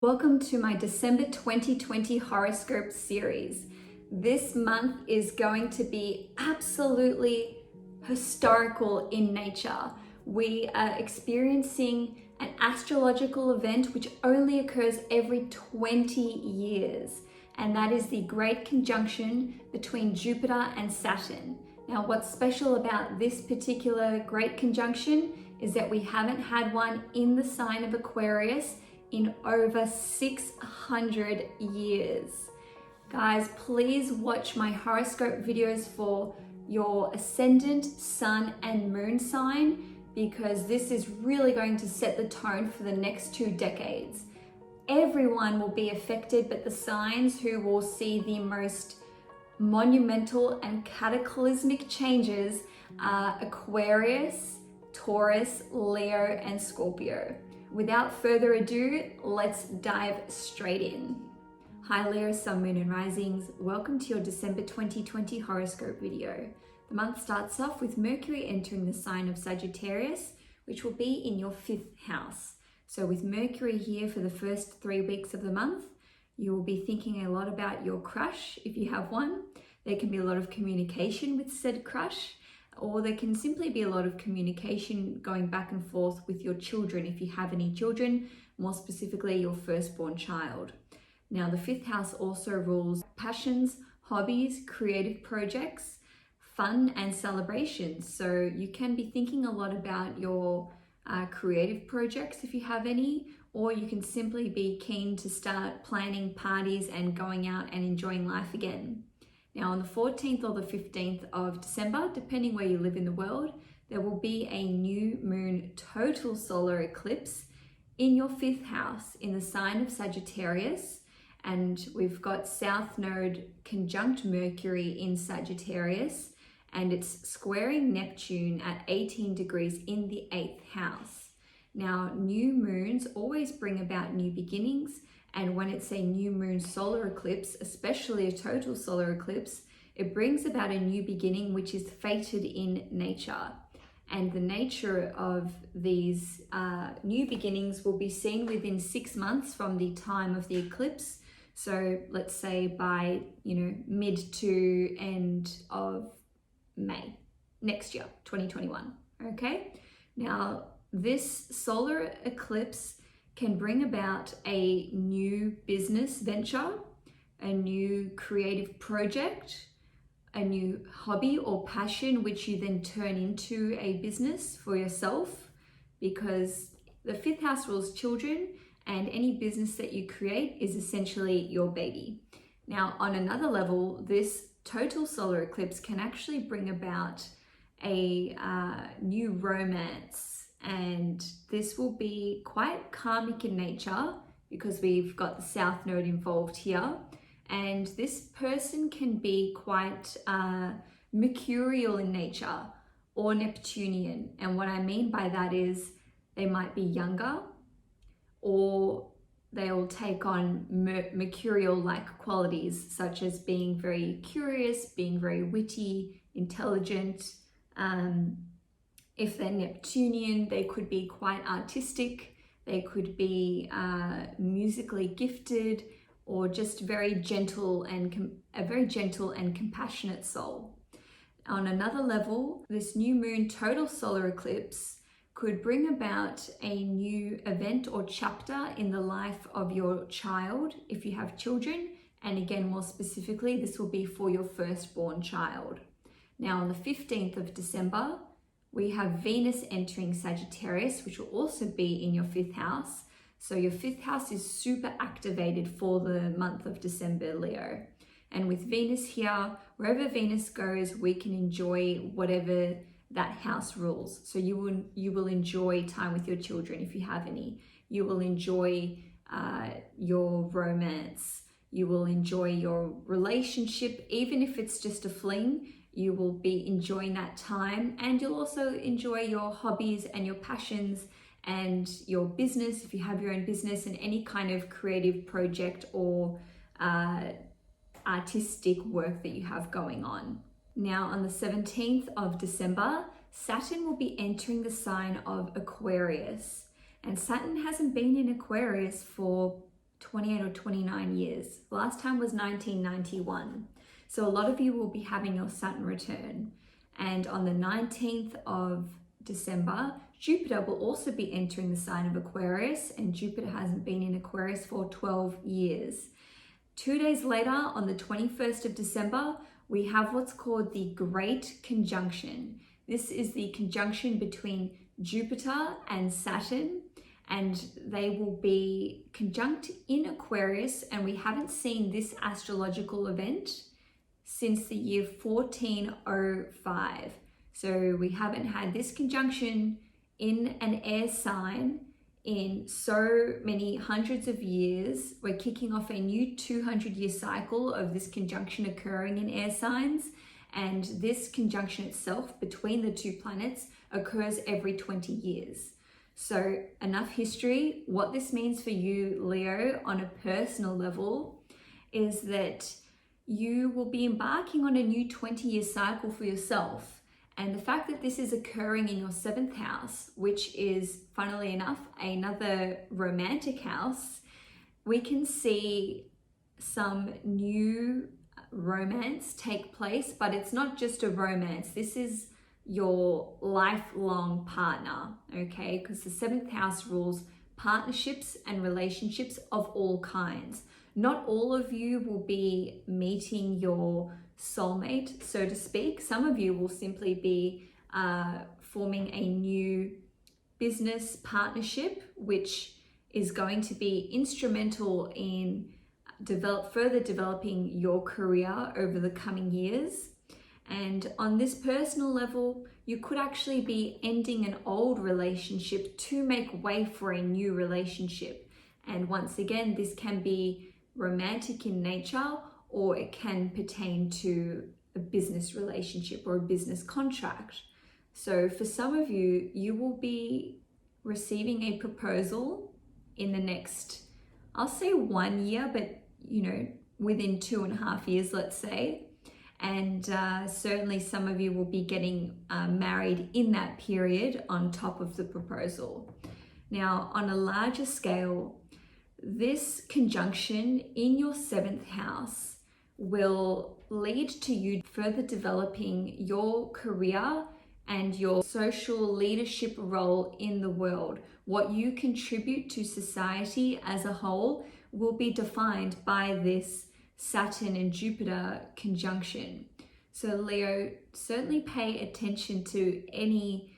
Welcome to my December 2020 horoscope series. This month is going to be absolutely historical in nature. We are experiencing an astrological event which only occurs every 20 years, and that is the great conjunction between Jupiter and Saturn. Now, what's special about this particular great conjunction is that we haven't had one in the sign of Aquarius in over 600 years. Guys, please watch my horoscope videos for your ascendant, sun, and moon sign, because this is really going to set the tone for the next 2 decades. Everyone will be affected, but the signs who will see the most monumental and cataclysmic changes are Aquarius, Taurus, Leo, and Scorpio. Without further ado, let's dive straight in. Hi Leo, Sun, Moon, and Risings. Welcome to your December 2020 horoscope video. The month starts off with Mercury entering the sign of Sagittarius, which will be in your 5th house. So with Mercury here for the first 3 weeks of the month, you will be thinking a lot about your crush if you have one. There can be a lot of communication with said crush, or there can simply be a lot of communication going back and forth with your children if you have any children, more specifically your firstborn child. Now, the 5th house also rules passions, hobbies, creative projects, fun, and celebrations. So you can be thinking a lot about your creative projects if you have any, or you can simply be keen to start planning parties and going out and enjoying life again. Now, on the 14th or the 15th of December, depending where you live in the world, there will be a new moon total solar eclipse in your 5th house in the sign of Sagittarius. And we've got South Node conjunct Mercury in Sagittarius, and it's squaring Neptune at 18 degrees in the 8th house. Now, new moons always bring about new beginnings. And when it's a new moon solar eclipse, especially a total solar eclipse, it brings about a new beginning which is fated in nature. And the nature of these new beginnings will be seen within 6 months from the time of the eclipse. So let's say by, mid to end of May next year, 2021. Okay. Now, this solar eclipse can bring about a new business venture, a new creative project, a new hobby or passion, which you then turn into a business for yourself, because the 5th house rules children, and any business that you create is essentially your baby. Now, on another level, this total solar eclipse can actually bring about a new romance. And this will be quite karmic in nature because we've got the South Node involved here. And this person can be quite mercurial in nature or Neptunian. And what I mean by that is they might be younger, or they'll take on mercurial-like qualities, such as being very curious, being very witty, intelligent. If they're Neptunian, they could be quite artistic, they could be musically gifted, or just very gentle and a very gentle and compassionate soul. On another level, this new moon total solar eclipse could bring about a new event or chapter in the life of your child if you have children. And again, more specifically, this will be for your firstborn child. Now, on the 15th of December, we have Venus entering Sagittarius, which will also be in your 5th house. So your 5th house is super activated for the month of December, Leo. And with Venus here, wherever Venus goes, we can enjoy whatever that house rules. So you will enjoy time with your children if you have any. You will enjoy your romance. You will enjoy your relationship, even if it's just a fling. You will be enjoying that time, and you'll also enjoy your hobbies and your passions and your business if you have your own business, and any kind of creative project or artistic work that you have going on. Now, on the 17th of December, Saturn will be entering the sign of Aquarius. And Saturn hasn't been in Aquarius for 28 or 29 years. Last time was 1991. So a lot of you will be having your Saturn return. And on the 19th of December, Jupiter will also be entering the sign of Aquarius, and Jupiter hasn't been in Aquarius for 12 years. 2 days later, on the 21st of December, we have what's called the Great Conjunction. This is the conjunction between Jupiter and Saturn, and they will be conjunct in Aquarius, and we haven't seen this astrological event since the year 1405. So we haven't had this conjunction in an air sign in so many hundreds of years. We're kicking off a new 200-year cycle of this conjunction occurring in air signs, and this conjunction itself between the two planets occurs every 20 years. So enough history. What this means for you, Leo, on a personal level is that you will be embarking on a new 20-year cycle for yourself. And the fact that this is occurring in your 7th house, which is, funnily enough, another romantic house, we can see some new romance take place, but it's not just a romance. This is your lifelong partner, okay? Because the 7th house rules partnerships and relationships of all kinds. Not all of you will be meeting your soulmate, so to speak. Some of you will simply be forming a new business partnership, which is going to be instrumental in further developing your career over the coming years. And on this personal level, you could actually be ending an old relationship to make way for a new relationship. And once again, this can be romantic in nature, or it can pertain to a business relationship or a business contract. So for some of you, you will be receiving a proposal in the next, I'll say 1 year, but within 2.5 years, let's say. And certainly some of you will be getting married in that period on top of the proposal. Now, on a larger scale, this conjunction in your 7th house will lead to you further developing your career and your social leadership role in the world. What you contribute to society as a whole will be defined by this Saturn and Jupiter conjunction. So Leo, certainly pay attention to any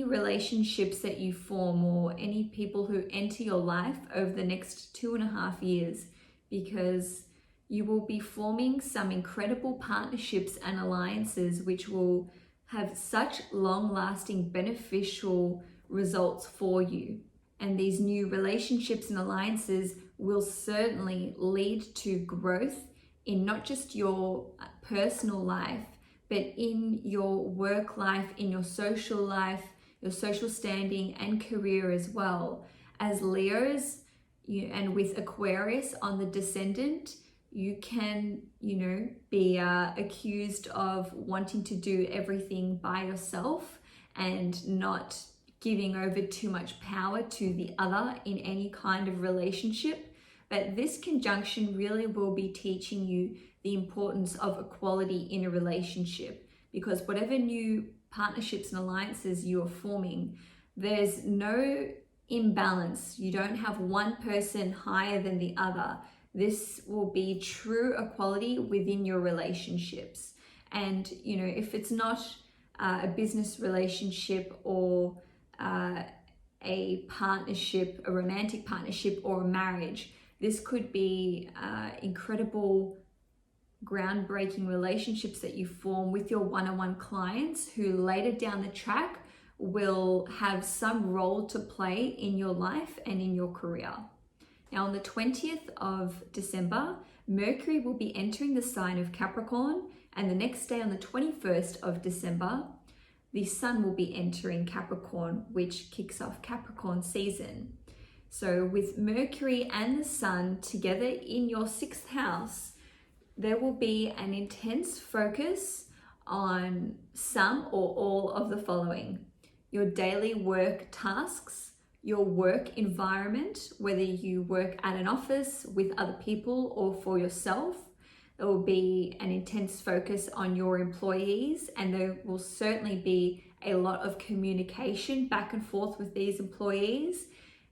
relationships that you form or any people who enter your life over the next 2.5 years, because you will be forming some incredible partnerships and alliances which will have such long-lasting beneficial results for you. And these new relationships and alliances will certainly lead to growth in not just your personal life, but in your work life, in your social life, your social standing and career as well. As Leos, and with Aquarius on the descendant, you can, be accused of wanting to do everything by yourself and not giving over too much power to the other in any kind of relationship. But this conjunction really will be teaching you the importance of equality in a relationship, because whatever new partnerships and alliances you are forming, there's no imbalance. You don't have one person higher than the other. This will be true equality within your relationships. And, if it's not a business relationship or a partnership, a romantic partnership or a marriage, this could be incredible, groundbreaking relationships that you form with your one-on-one clients who later down the track will have some role to play in your life and in your career. Now, on the 20th of December, Mercury will be entering the sign of Capricorn, and the next day on the 21st of December, the Sun will be entering Capricorn, which kicks off Capricorn season. So with Mercury and the Sun together in your 6th house, there will be an intense focus on some or all of the following: your daily work tasks, your work environment, whether you work at an office with other people or for yourself. There will be an intense focus on your employees, and there will certainly be a lot of communication back and forth with these employees.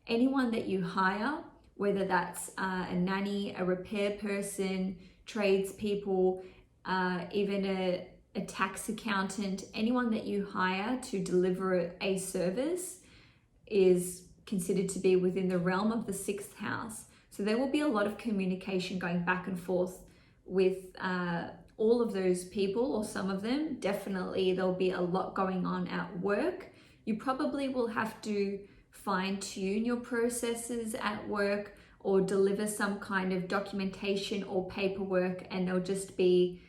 Anyone that you hire, whether that's a nanny, a repair person, tradespeople, even a tax accountant, anyone that you hire to deliver a service is considered to be within the realm of the 6th house. So there will be a lot of communication going back and forth with all of those people, or some of them. Definitely there'll be a lot going on at work. You probably will have to fine-tune your processes at work or deliver some kind of documentation or paperwork, and there'll just be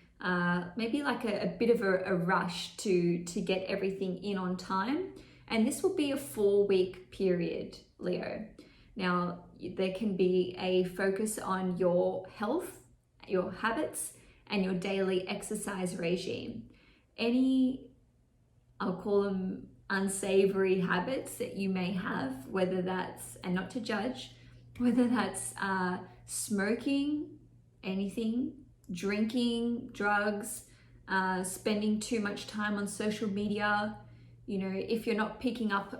maybe like a bit of a rush to get everything in on time. And this will be a 4-week period, Leo. Now, there can be a focus on your health, your habits, and your daily exercise regime. Any, I'll call them unsavory habits that you may have, whether that's, and not to judge, whether that's smoking, anything, drinking, drugs, spending too much time on social media. You know, if you're not picking up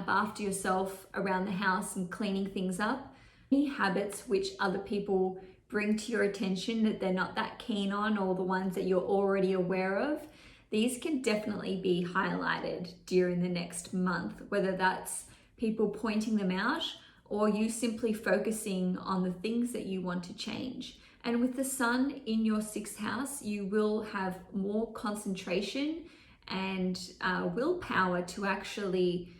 after yourself around the house and cleaning things up, any habits which other people bring to your attention that they're not that keen on, or the ones that you're already aware of, these can definitely be highlighted during the next month, whether that's people pointing them out or you simply focusing on the things that you want to change. And with the sun in your 6th house, you will have more concentration and willpower to actually,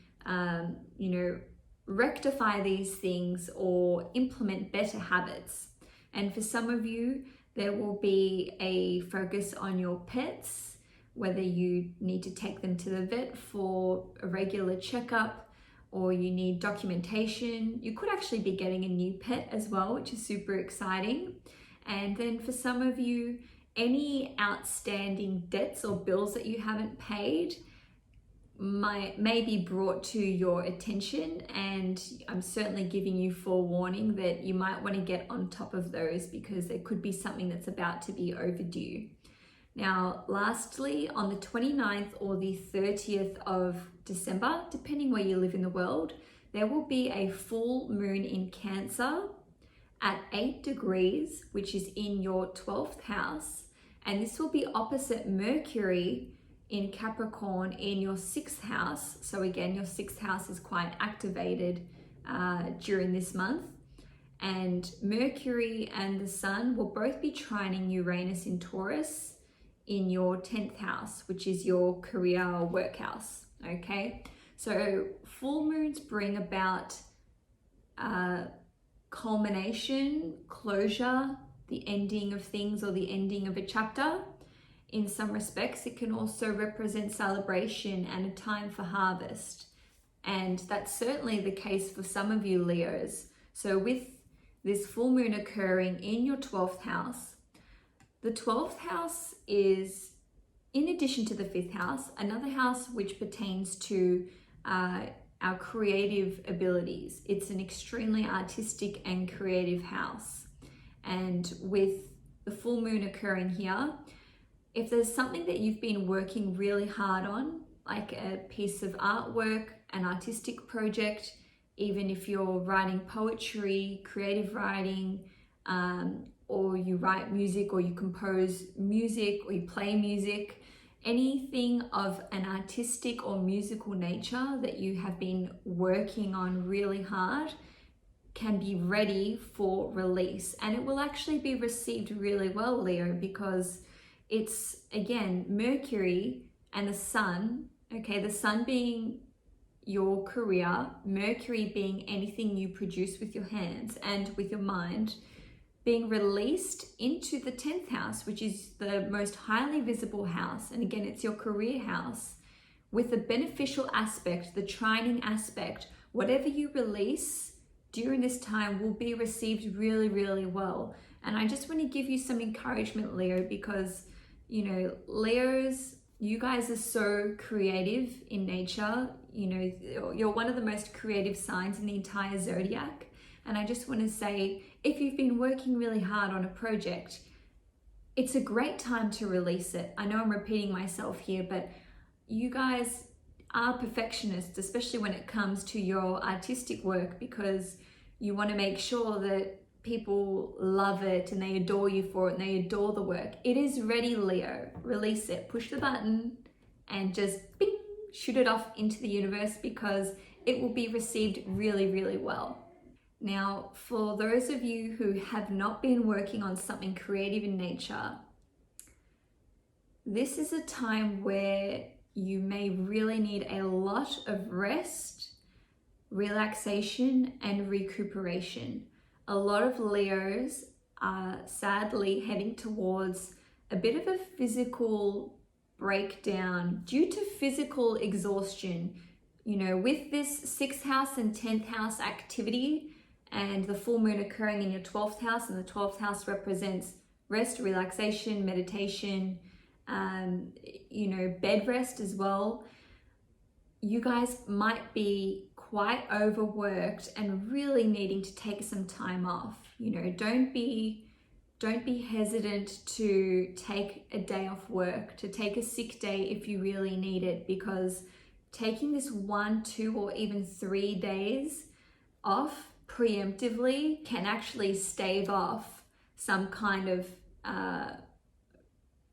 rectify these things or implement better habits. And for some of you, there will be a focus on your pets, whether you need to take them to the vet for a regular checkup or you need documentation. You could actually be getting a new pet as well, which is super exciting. And then for some of you, any outstanding debts or bills that you haven't paid may be brought to your attention, and I'm certainly giving you forewarning that you might want to get on top of those because there could be something that's about to be overdue. Now, lastly, on the 29th or the 30th of December, depending where you live in the world, there will be a full moon in Cancer at 8 degrees, which is in your 12th house, and this will be opposite Mercury in Capricorn in your 6th house. So again, your 6th house is quite activated during this month. And Mercury and the Sun will both be trining Uranus in Taurus in your 10th house, which is your career work house, okay? So full moons bring about culmination, closure, the ending of things or the ending of a chapter. In some respects, it can also represent celebration and a time for harvest. And that's certainly the case for some of you Leos. So with this full moon occurring in your 12th house, the 12th house is, in addition to the 5th house, another house which pertains to our creative abilities. It's an extremely artistic and creative house. And with the full moon occurring here, if there's something that you've been working really hard on, like a piece of artwork, an artistic project, even if you're writing poetry, creative writing, or you write music, or you compose music, or you play music, anything of an artistic or musical nature that you have been working on really hard can be ready for release. And it will actually be received really well, Leo, because it's, again, Mercury and the Sun, okay, the Sun being your career, Mercury being anything you produce with your hands and with your mind, being released into the 10th house, which is the most highly visible house. And again, it's your career house with the beneficial aspect, the trining aspect. Whatever you release during this time will be received really, really well. And I just want to give you some encouragement, Leo, because, you know, Leos You guys are so creative in nature. You know, you're one of the most creative signs in the entire zodiac. And I just want to say, if you've been working really hard on a project, it's a great time to release it. I know I'm repeating myself here, but you guys are perfectionists, especially when it comes to your artistic work, because you want to make sure that people love it and they adore you for it and they adore the work. It is ready, Leo. Release it. Push the button and just bing, shoot it off into the universe, because it will be received really, really well. Now, for those of you who have not been working on something creative in nature, this is a time where you may really need a lot of rest, relaxation, and recuperation. A lot of Leos are sadly heading towards a bit of a physical breakdown due to physical exhaustion. You know, with this 6th house and 10th house activity and the full moon occurring in your 12th house, and the 12th house represents rest, relaxation, meditation, you know, bed rest as well. You guys might be quite overworked and really needing to take some time off. You know, don't be hesitant to take a day off work, to take a sick day if you really need it, because taking this 1, 2, or even 3 days off preemptively can actually stave off some kind of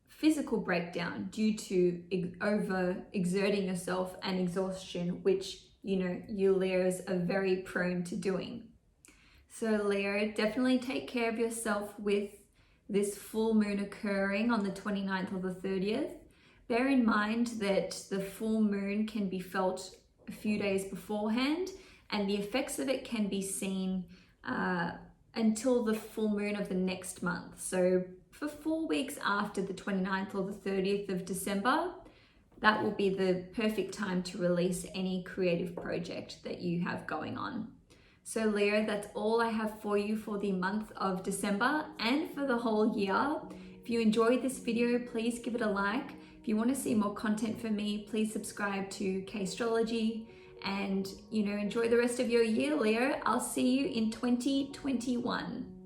physical breakdown due to over exerting yourself and exhaustion, which, you know, you Leos are very prone to doing. So Leo, definitely take care of yourself with this full moon occurring on the 29th or the 30th. Bear in mind that the full moon can be felt a few days beforehand, and the effects of it can be seen until the full moon of the next month. So for 4 weeks after the 29th or the 30th of December, that will be the perfect time to release any creative project that you have going on. So Leo, that's all I have for you for the month of December and for the whole year. If you enjoyed this video, please give it a like. If you want to see more content from me, please subscribe to K-Astrology, and, you know, enjoy the rest of your year, Leo. I'll see you in 2021.